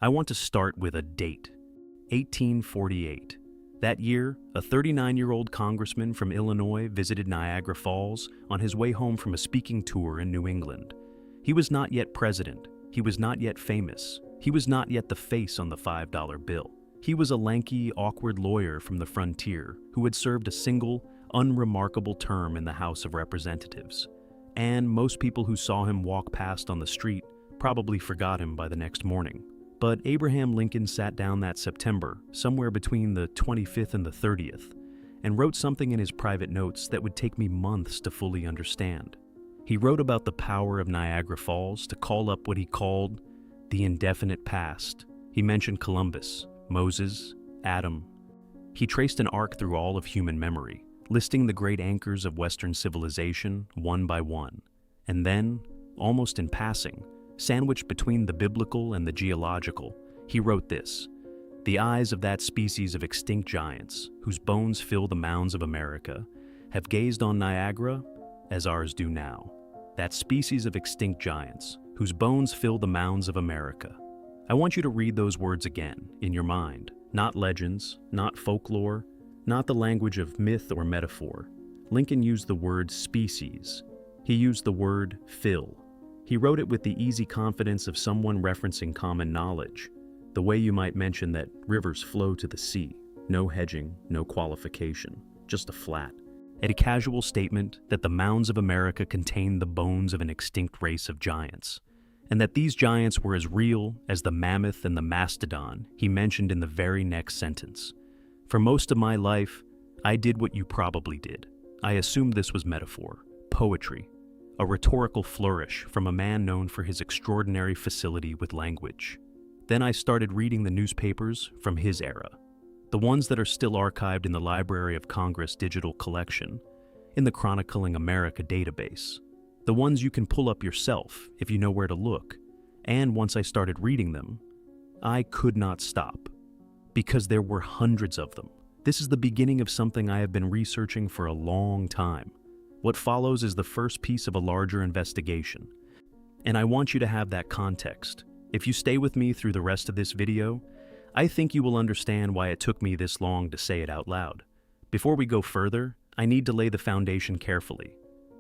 I want to start with a date, 1848. That year, a 39-year-old congressman from Illinois visited Niagara Falls on his way home from a speaking tour in New England. He was not yet president. He was not yet famous. He was not yet the face on the $5 bill. He was a lanky, awkward lawyer from the frontier who had served a single, unremarkable term in the House of Representatives. And most people who saw him walk past on the street probably forgot him by the next morning. But Abraham Lincoln sat down that September, somewhere between the 25th and the 30th, and wrote something in his private notes that would take me months to fully understand. He wrote about the power of Niagara Falls to call up what he called the indefinite past. He mentioned Columbus, Moses, Adam. He traced an arc through all of human memory, listing the great anchors of Western civilization one by one. And then, almost in passing, sandwiched between the biblical and the geological, he wrote this: "The eyes of that species of extinct giants, whose bones fill the mounds of America, have gazed on Niagara as ours do now. That species of extinct giants, whose bones fill the mounds of America." I want you to read those words again, in your mind. Not legends, not folklore, not the language of myth or metaphor. Lincoln used the word species. He used the word fill. He wrote it with the easy confidence of someone referencing common knowledge, the way you might mention that rivers flow to the sea, no hedging, no qualification, just a flat. A casual statement that the mounds of America contain the bones of an extinct race of giants, and that these giants were as real as the mammoth and the mastodon he mentioned in the very next sentence. For most of my life, I did what you probably did. I assumed this was metaphor, poetry, a rhetorical flourish from a man known for his extraordinary facility with language. Then I started reading the newspapers from his era, the ones that are still archived in the Library of Congress digital collection, in the Chronicling America database, the ones you can pull up yourself if you know where to look. And once I started reading them, I could not stop, because there were hundreds of them. This is the beginning of something I have been researching for a long time. What follows is the first piece of a larger investigation, and I want you to have that context. If you stay with me through the rest of this video, I think you will understand why it took me this long to say it out loud. Before we go further, I need to lay the foundation carefully.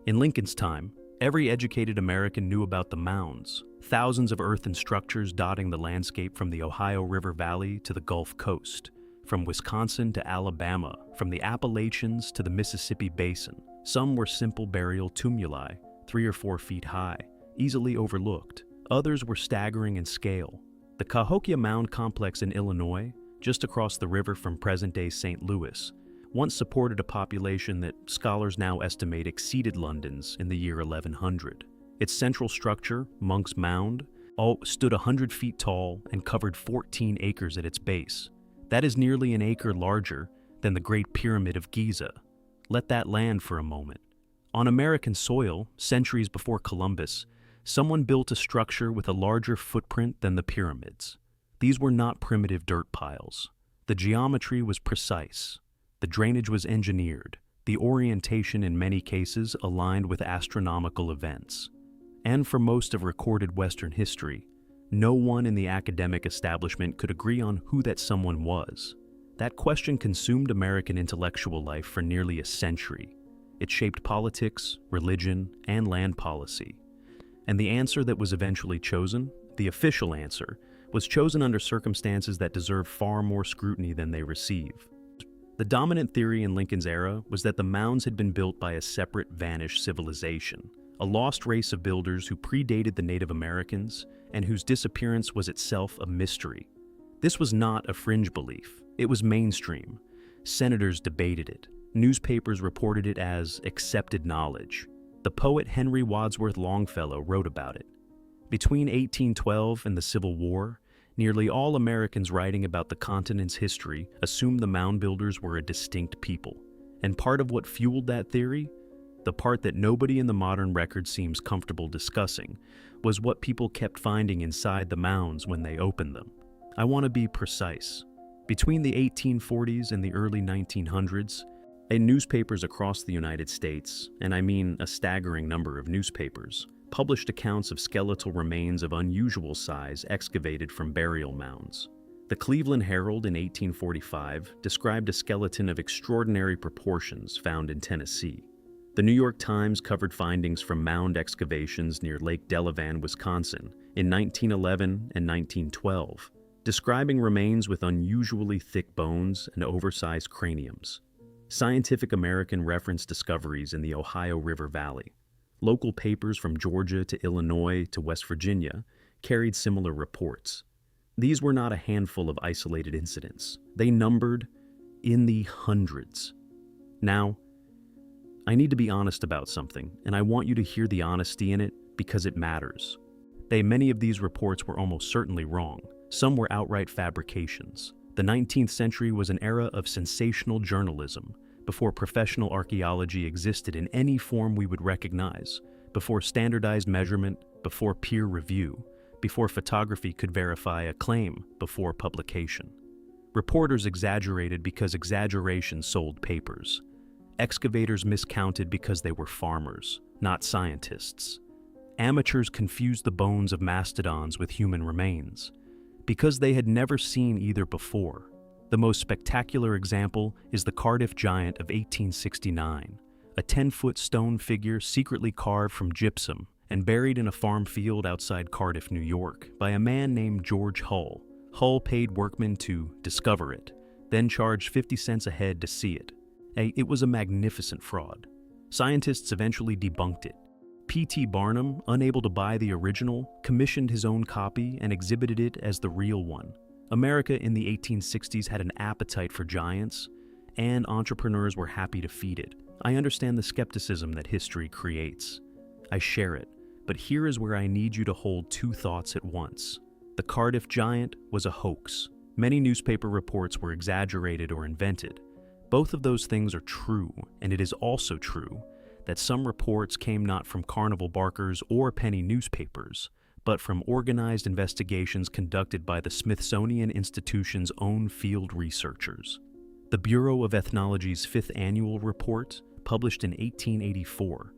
In Lincoln's time, every educated American knew about the mounds, thousands of earthen structures dotting the landscape from the Ohio River Valley to the Gulf Coast, from Wisconsin to Alabama, from the Appalachians to the Mississippi Basin. Some were simple burial tumuli, 3 or 4 feet high, easily overlooked. Others were staggering in scale. The Cahokia Mound Complex in Illinois, just across the river from present-day St. Louis, once supported a population that scholars now estimate exceeded London's in the year 1100. Its central structure, Monk's Mound, stood 100 feet tall and covered 14 acres at its base. That is nearly an acre larger than the Great Pyramid of Giza. Let that land for a moment. On American soil, centuries before Columbus, someone built a structure with a larger footprint than the pyramids. These were not primitive dirt piles. The geometry was precise. The drainage was engineered. The orientation in many cases aligned with astronomical events. And for most of recorded Western history, no one in the academic establishment could agree on who that someone was. That question consumed American intellectual life for nearly a century. It shaped politics, religion, and land policy. And the answer that was eventually chosen, the official answer, was chosen under circumstances that deserve far more scrutiny than they receive. The dominant theory in Lincoln's era was that the mounds had been built by a separate, vanished civilization, a lost race of builders who predated the Native Americans and whose disappearance was itself a mystery. This was not a fringe belief. It was mainstream. Senators debated it. Newspapers reported it as accepted knowledge. The poet Henry Wadsworth Longfellow wrote about it. Between 1812 and the Civil War, nearly all Americans writing about the continent's history assumed the mound builders were a distinct people. And part of what fueled that theory, the part that nobody in the modern record seems comfortable discussing, was what people kept finding inside the mounds when they opened them. I want to be precise. Between the 1840s and the early 1900s, newspapers across the United States, and I mean a staggering number of newspapers, published accounts of skeletal remains of unusual size excavated from burial mounds. The Cleveland Herald in 1845 described a skeleton of extraordinary proportions found in Tennessee. The New York Times covered findings from mound excavations near Lake Delavan, Wisconsin, in 1911 and 1912, describing remains with unusually thick bones and oversized craniums. Scientific American referenced discoveries in the Ohio River Valley. Local papers from Georgia to Illinois to West Virginia carried similar reports. These were not a handful of isolated incidents. They numbered in the hundreds. Now, I need to be honest about something, and I want you to hear the honesty in it because it matters. Many of these reports were almost certainly wrong. Some were outright fabrications. The 19th century was an era of sensational journalism, before professional archaeology existed in any form we would recognize, before standardized measurement, before peer review, before photography could verify a claim, before publication. Reporters exaggerated because exaggeration sold papers. Excavators miscounted because they were farmers, not scientists. Amateurs confused the bones of mastodons with human remains, because they had never seen either before. The most spectacular example is the Cardiff Giant of 1869, a 10-foot stone figure secretly carved from gypsum and buried in a farm field outside Cardiff, New York, by a man named George Hull. Hull paid workmen to discover it, then charged 50 cents a head to see it. It was a magnificent fraud. Scientists eventually debunked it. P.T. Barnum, unable to buy the original, commissioned his own copy and exhibited it as the real one. America in the 1860s had an appetite for giants, and entrepreneurs were happy to feed it. I understand the skepticism that history creates. I share it, but here is where I need you to hold two thoughts at once. The Cardiff Giant was a hoax. Many newspaper reports were exaggerated or invented. Both of those things are true, and it is also true that some reports came not from carnival barkers or penny newspapers, but from organized investigations conducted by the Smithsonian Institution's own field researchers. The Bureau of Ethnology's 5th annual report, published in 1884,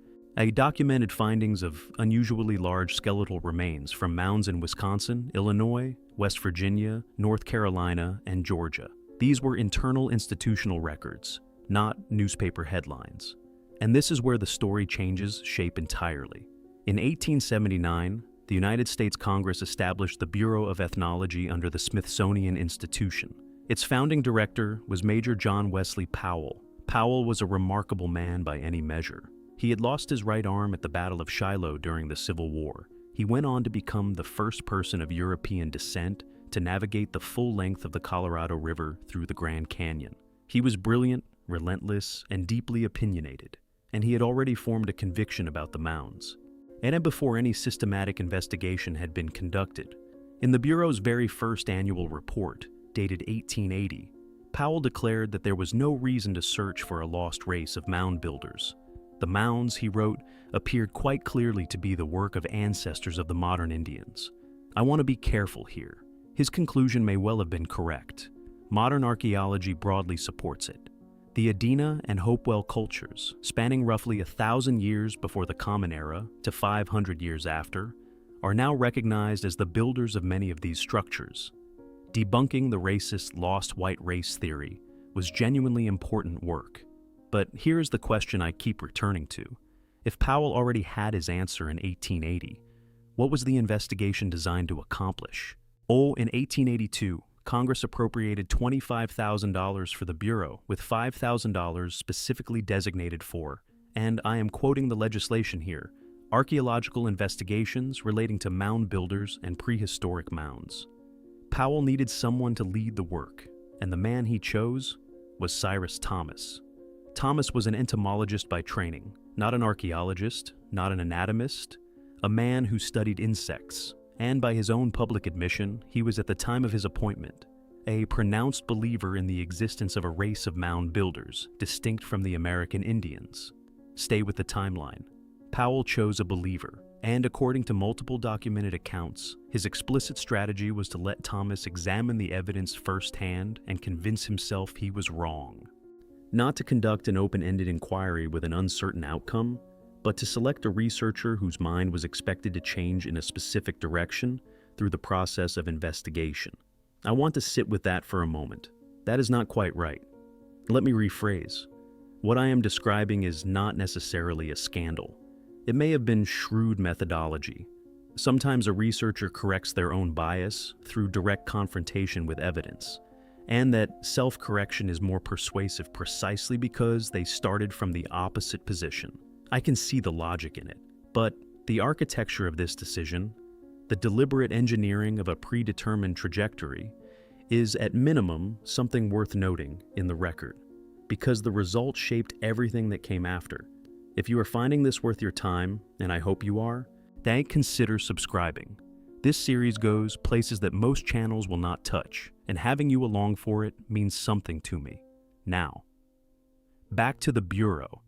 documented findings of unusually large skeletal remains from mounds in Wisconsin, Illinois, West Virginia, North Carolina, and Georgia. These were internal institutional records, not newspaper headlines. And this is where the story changes shape entirely. In 1879, the United States Congress established the Bureau of Ethnology under the Smithsonian Institution. Its founding director was Major John Wesley Powell. Powell was a remarkable man by any measure. He had lost his right arm at the Battle of Shiloh during the Civil War. He went on to become the first person of European descent to navigate the full length of the Colorado River through the Grand Canyon. He was brilliant, relentless, and deeply opinionated, and he had already formed a conviction about the mounds. And before any systematic investigation had been conducted. In the Bureau's very first annual report, dated 1880, Powell declared that there was no reason to search for a lost race of mound builders. The mounds, he wrote, appeared quite clearly to be the work of ancestors of the modern Indians. I want to be careful here. His conclusion may well have been correct. Modern archaeology broadly supports it. The Adena and Hopewell cultures, spanning roughly 1,000 years before the Common Era to 500 years after, are now recognized as the builders of many of these structures. Debunking the racist lost white race theory was genuinely important work. But here's the question I keep returning to. If Powell already had his answer in 1880, what was the investigation designed to accomplish? In 1882, Congress appropriated $25,000 for the Bureau, with $5,000 specifically designated for, and I am quoting the legislation here, archaeological investigations relating to mound builders and prehistoric mounds. Powell needed someone to lead the work, and the man he chose was Cyrus Thomas. Thomas was an entomologist by training, not an archaeologist, not an anatomist, a man who studied insects, and by his own public admission, he was at the time of his appointment a pronounced believer in the existence of a race of mound builders, distinct from the American Indians. Stay with the timeline. Powell chose a believer, and according to multiple documented accounts, his explicit strategy was to let Thomas examine the evidence firsthand and convince himself he was wrong. Not to conduct an open-ended inquiry with an uncertain outcome, but to select a researcher whose mind was expected to change in a specific direction through the process of investigation. I want to sit with that for a moment. That is not quite right. Let me rephrase. What I am describing is not necessarily a scandal. It may have been shrewd methodology. Sometimes a researcher corrects their own bias through direct confrontation with evidence, and that self-correction is more persuasive precisely because they started from the opposite position. I can see the logic in it, but the architecture of this decision, the deliberate engineering of a predetermined trajectory, is at minimum something worth noting in the record, because the result shaped everything that came after. If you are finding this worth your time, and I hope you are, then consider subscribing. This series goes places that most channels will not touch, and having you along for it means something to me. Now, back to the Bureau.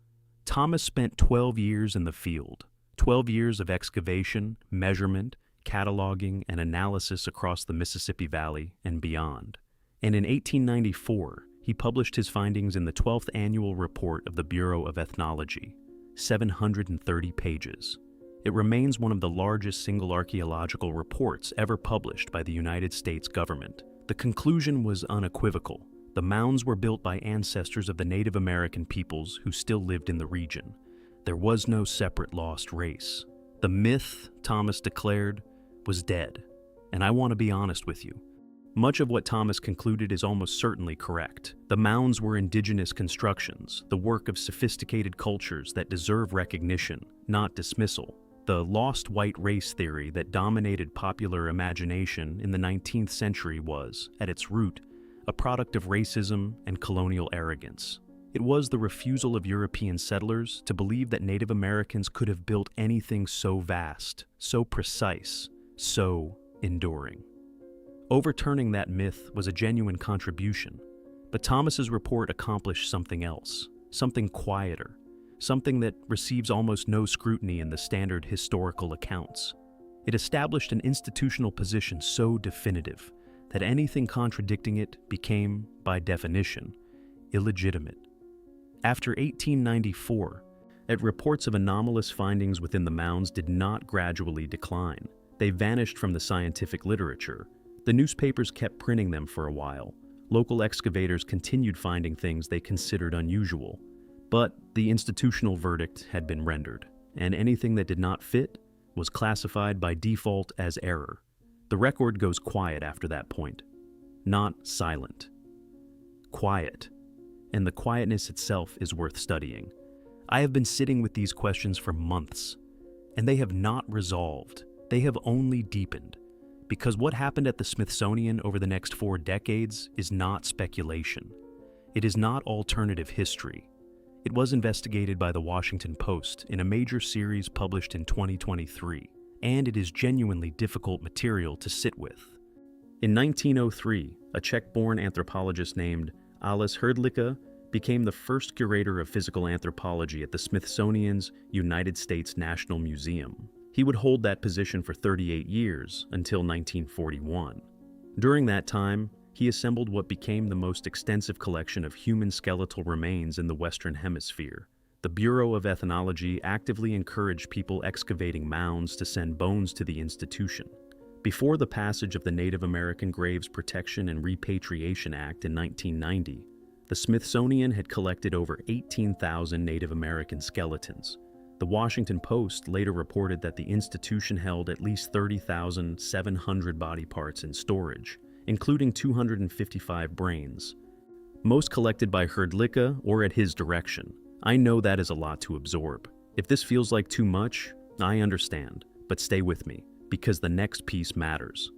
Thomas spent 12 years in the field, 12 years of excavation, measurement, cataloging, and analysis across the Mississippi Valley and beyond. And in 1894, he published his findings in the 12th annual report of the Bureau of Ethnology, 730 pages. It remains one of the largest single archaeological reports ever published by the United States government. The conclusion was unequivocal. The mounds were built by ancestors of the Native American peoples who still lived in the region. There was no separate lost race. The myth, Thomas declared, was dead. And I want to be honest with you. Much of what Thomas concluded is almost certainly correct. The mounds were indigenous constructions, the work of sophisticated cultures that deserve recognition, not dismissal. The lost white race theory that dominated popular imagination in the 19th century was, at its root, a product of racism and colonial arrogance. It was the refusal of European settlers to believe that Native Americans could have built anything so vast, so precise, so enduring. Overturning that myth was a genuine contribution, but Thomas's report accomplished something else, something quieter, something that receives almost no scrutiny in the standard historical accounts. It established an institutional position so definitive that anything contradicting it became, by definition, illegitimate. After 1894, reports of anomalous findings within the mounds did not gradually decline. They vanished from the scientific literature. The newspapers kept printing them for a while. Local excavators continued finding things they considered unusual. But the institutional verdict had been rendered, and anything that did not fit was classified by default as error. The record goes quiet after that point. Not silent. Quiet. And the quietness itself is worth studying. I have been sitting with these questions for months, and they have not resolved. They have only deepened. Because what happened at the Smithsonian over the next 4 decades is not speculation. It is not alternative history. It was investigated by the Washington Post in a major series published in 2023, and it is genuinely difficult material to sit with. In 1903, a Czech-born anthropologist named Ales Hrdlicka became the first curator of physical anthropology at the Smithsonian's United States National Museum. He would hold that position for 38 years until 1941. During that time, he assembled what became the most extensive collection of human skeletal remains in the Western Hemisphere. The Bureau of Ethnology actively encouraged people excavating mounds to send bones to the institution. Before the passage of the Native American Graves Protection and Repatriation Act in 1990, the Smithsonian had collected over 18,000 Native American skeletons. The Washington Post later reported that the institution held at least 30,700 body parts in storage, including 255 brains. Most collected by Hrdlicka or at his direction. I know that is a lot to absorb. If this feels like too much, I understand, but stay with me, because the next piece matters.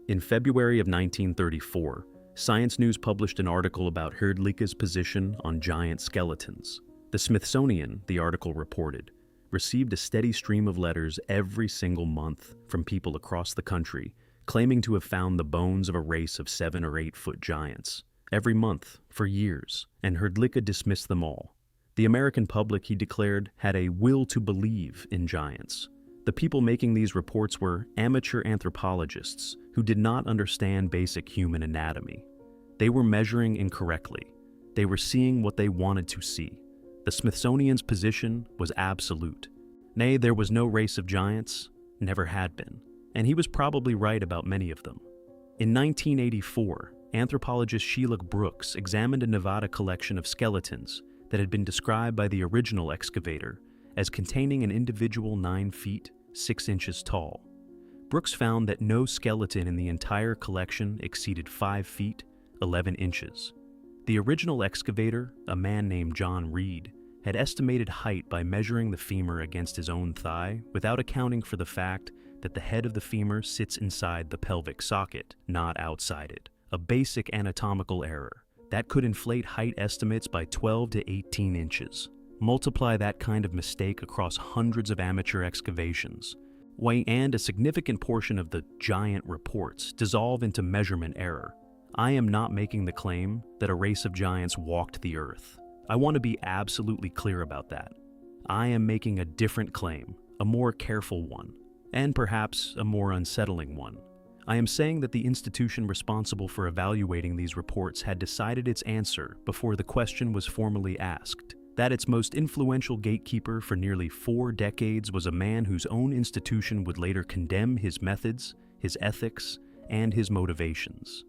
In February of 1934, Science News published an article about Hrdlicka's position on giant skeletons. The Smithsonian, the article reported, received a steady stream of letters every single month from people across the country claiming to have found the bones of a race of 7 or 8 foot giants. Every month, for years, and Hrdlicka dismissed them all. The American public, he declared, had a will to believe in giants. The people making these reports were amateur anthropologists who did not understand basic human anatomy. They were measuring incorrectly. They were seeing what they wanted to see. The Smithsonian's position was absolute. Nay, there was no race of giants, never had been, and he was probably right about many of them. In 1984, anthropologist Sheila Brooks examined a Nevada collection of skeletons that had been described by the original excavator as containing an individual 9 feet, 6 inches tall. Brooks found that no skeleton in the entire collection exceeded 5 feet, 11 inches. The original excavator, a man named John Reed, had estimated height by measuring the femur against his own thigh without accounting for the fact that the head of the femur sits inside the pelvic socket, not outside it, a basic anatomical error that could inflate height estimates by 12 to 18 inches. Multiply that kind of mistake across hundreds of amateur excavations, and a significant portion of the giant reports dissolve into measurement error. I am not making the claim that a race of giants walked the earth. I want to be absolutely clear about that. I am making a different claim, a more careful one, and perhaps a more unsettling one. I am saying that the institution responsible for evaluating these reports had decided its answer before the question was formally asked, that its most influential gatekeeper for nearly 4 decades was a man whose own institution would later condemn his methods, his ethics, and his motivations,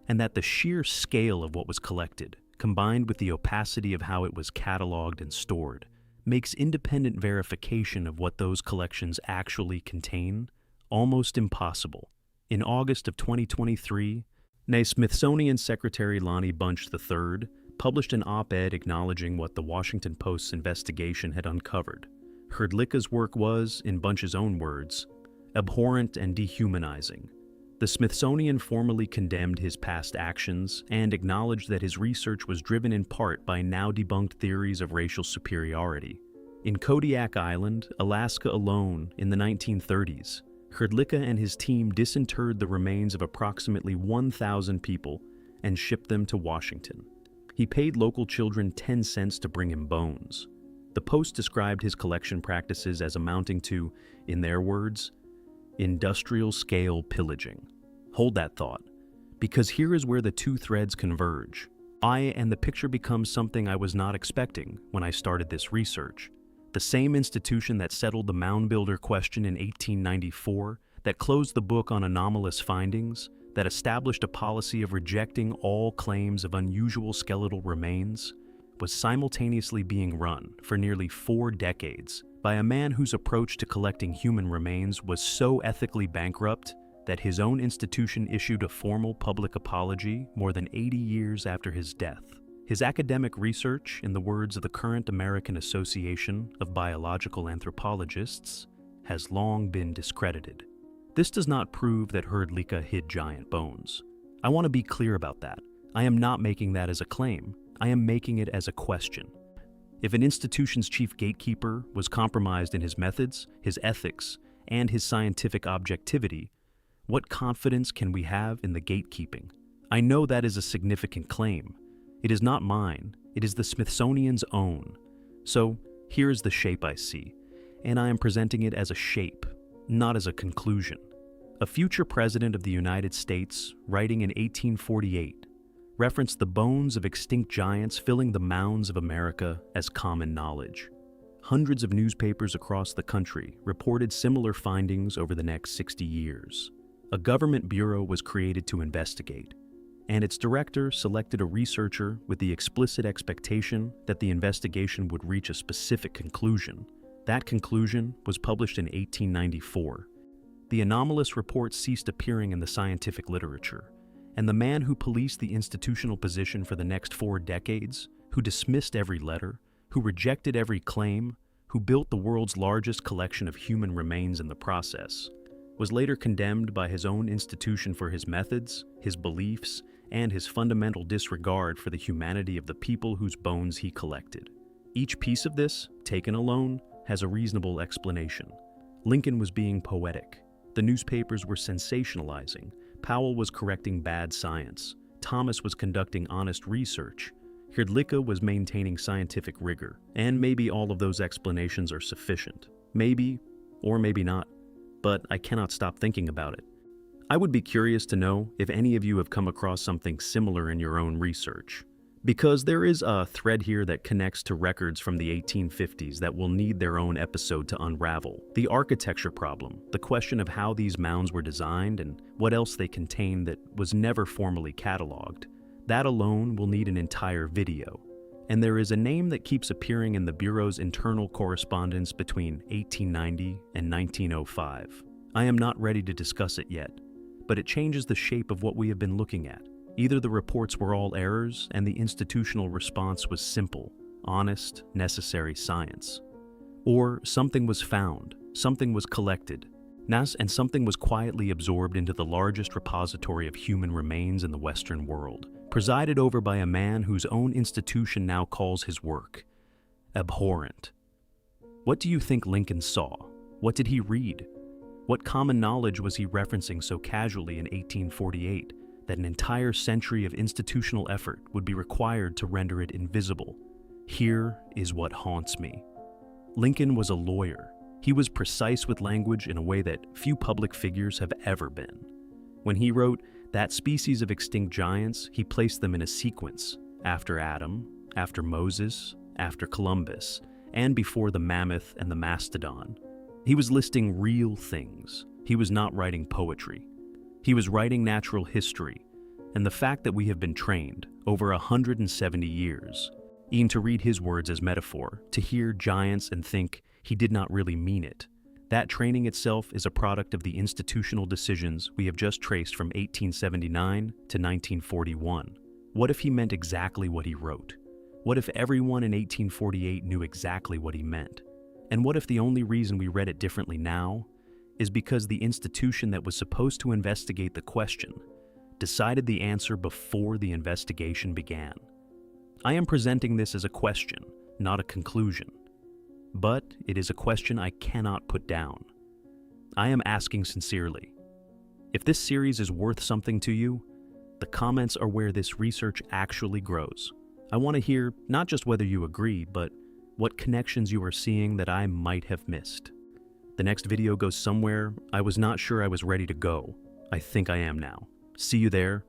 and that the sheer scale of what was collected, combined with the opacity of how it was cataloged and stored, makes independent verification of what those collections actually contain almost impossible. In August of 2023, Smithsonian Secretary Lonnie Bunch III published an op-ed acknowledging what the Washington Post's investigation had uncovered. Hrdlicka's work was, in Bunch's own words, abhorrent and dehumanizing. The Smithsonian formally condemned his past actions and acknowledged that his research was driven in part by now-debunked theories of racial superiority. In Kodiak Island, Alaska alone, in the 1930s, Hrdlicka and his team disinterred the remains of approximately 1,000 people and shipped them to Washington. He paid local children 10 cents to bring him bones. The Post described his collection practices as amounting to, in their words, industrial-scale pillaging. Hold that thought, because here is where the two threads converge. And the picture becomes something I was not expecting when I started this research. The same institution that settled the mound builder question in 1894, that closed the book on anomalous findings, that established a policy of rejecting all claims of unusual skeletal remains, was simultaneously being run for nearly 4 decades by a man whose approach to collecting human remains was so ethically bankrupt that his own institution issued a formal public apology more than 80 years after his death. His academic research, in the words of the current American Association of Biological Anthropologists, has long been discredited. This does not prove that Hrdlicka hid giant bones. I want to be clear about that. I am not making that as a claim. I am making it as a question. If an institution's chief gatekeeper was compromised in his methods, his ethics, and his scientific objectivity, what confidence can we have in the gatekeeping? I know that is a significant claim. It is not mine. It is the Smithsonian's own. So here is the shape I see, and I am presenting it as a shape, not as a conclusion. A future president of the United States, writing in 1848, referenced the bones of extinct giants filling the mounds of America as common knowledge. Hundreds of newspapers across the country reported similar findings over the next 60 years. A government bureau was created to investigate, and its director selected a researcher with the explicit expectation that the investigation would reach a specific conclusion. That conclusion was published in 1894. The anomalous report ceased appearing in the scientific literature, and the man who policed the institutional position for the next 4 decades, who dismissed every letter, who rejected every claim, who built the world's largest collection of human remains in the process, was later condemned by his own institution for his methods, his beliefs, and his fundamental disregard for the humanity of the people whose bones he collected. Each piece of this, taken alone, has a reasonable explanation. Lincoln was being poetic. The newspapers were sensationalizing. Powell was correcting bad science. Thomas was conducting honest research. Hrdlicka was maintaining scientific rigor. And maybe all of those explanations are sufficient. Maybe, or maybe not. But I cannot stop thinking about it. I would be curious to know if any of you have come across something similar in your own research. Because there is a thread here that connects to records from the 1850s that will need their own episode to unravel. The architecture problem, the question of how these mounds were designed and what else they contain that was never formally cataloged. That alone will need an entire video. And there is a name that keeps appearing in the Bureau's internal correspondence between 1890 and 1905. I am not ready to discuss it yet, but it changes the shape of what we have been looking at. Either the reports were all errors and the institutional response was simple, honest, necessary science. Or something was found, something was collected, and something was quietly absorbed into the largest repository of human remains in the Western world, presided over by a man whose own institution now calls his work abhorrent. What do you think Lincoln saw? What did he read? What common knowledge was he referencing so casually in 1848? That an entire century of institutional effort would be required to render it invisible. Here is what haunts me. Lincoln was a lawyer. He was precise with language in a way that few public figures have ever been. When he wrote that species of extinct giants, he placed them in a sequence, after Adam, after Moses, after Columbus, and before the mammoth and the mastodon. He was listing real things. He was not writing poetry. He was writing natural history, and the fact that we have been trained, over 170 years, even to read his words as metaphor, to hear giants and think he did not really mean it. That training itself is a product of the institutional decisions we have just traced from 1879 to 1941. What if he meant exactly what he wrote? What if everyone in 1848 knew exactly what he meant? And what if the only reason we read it differently now is because the institution that was supposed to investigate the question decided the answer before the investigation began? I am presenting this as a question, not a conclusion. But it is a question I cannot put down. I am asking sincerely. If this series is worth something to you, the comments are where this research actually grows. I want to hear not just whether you agree, but what connections you are seeing that I might have missed. The next video goes somewhere I was not sure I was ready to go. I think I am now. See you there,